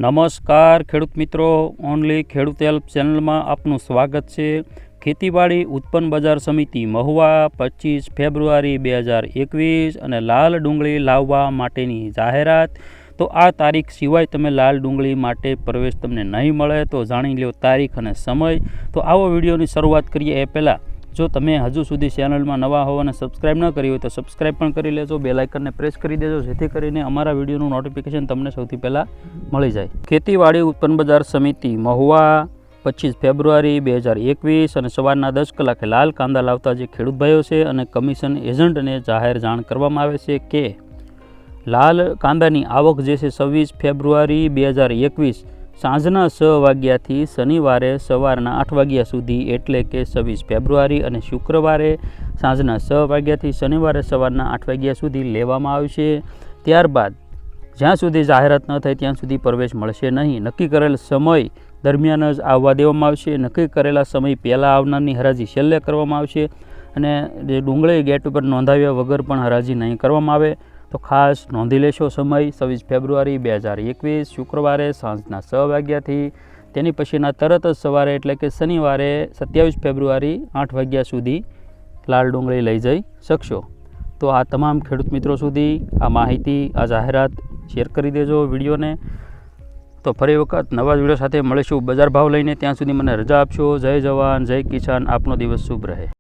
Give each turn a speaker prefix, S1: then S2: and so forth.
S1: નમસ્કાર ખેડૂત મિત્રો, ઓનલી ખેડૂત હેલ્પ ચેનલમાં આપનું સ્વાગત છે। ખેતીવાડી ઉત્પન્ન બજાર સમિતિ મહુવા 25 ફેબ્રુઆરી 2021 અને લાલ ડુંગળી લાવવા માટેની જાહેરાત। તો આ તારીખ સિવાય તમે લાલ ડુંગળી માટે પ્રવેશ તમને નહીં મળે, તો જાણી લો તારીખ અને સમય। તો આવો વિડીયોની શરૂઆત કરીએ એ પહેલાં જો તમે હજુ સુધી ચેનલમાં નવા હો અને સબસ્ક્રાઇબ ન કરી હોય તો સબસ્ક્રાઇબ પણ કરી લેજો, બેલ આઇકનને પ્રેસ કરી દેજો, જેથી કરીને અમારા વિડીયોનું નોટિફિકેશન તમને સૌથી પહેલાં મળી જાય। ખેતીવાડી ઉત્પન્ન બજાર સમિતિ મહુવા 25 ફેબ્રુઆરી 2021 અને સવારના 10 કલાકે લાલ કાંદા લાવતા જે ખેડૂત ભાઈઓ છે અને કમિશન એજન્ટને જાહેર જાણ કરવામાં આવે છે કે લાલ કાંદાની આવક જે છે 26 ફેબ્રુઆરી 2021 સાંજના 6 વાગ્યાથી શનિવારે સવારના 8 વાગ્યા સુધી, એટલે કે 26 ફેબ્રુઆરી અને શુક્રવારે સાંજના 6 વાગ્યાથી શનિવારે સવારના 8 વાગ્યા સુધી લેવામાં આવશે। ત્યારબાદ જ્યાં સુધી જાહેરાત ન થાય ત્યાં સુધી પ્રવેશ મળશે નહીં। નક્કી કરેલ સમય દરમિયાન જ આવવા દેવામાં આવશે। નક્કી કરેલા સમય પહેલાં આવનારની હરાજી છેલ્લે કરવામાં આવશે અને જે ડુંગળી ગેટ ઉપર નોંધાવ્યા વગર પણ હરાજી નહીં કરવામાં આવે। તો ખાસ નોંધી લેશો સમય 26 ફેબ્રુઆરી 2021 શુક્રવારે સાંજના 6 વાગ્યાથી, તેની પછીના તરત જ સવારે એટલે કે શનિવારે 27 ફેબ્રુઆરી 8 વાગ્યા સુધી લાલ ડુંગળી લઈ જઈ શકશો। તો આ તમામ ખેડૂત મિત્રો સુધી આ માહિતી, આ જાહેરાત શેર કરી દેજો વિડીયોને। તો ફરી વખત નવા વિડીયો સાથે મળીશું બજાર ભાવ લઈને, ત્યાં સુધી મને રજા આપશો। જય જવાન, જય કિસાન, આપનો દિવસ શુભ રહે।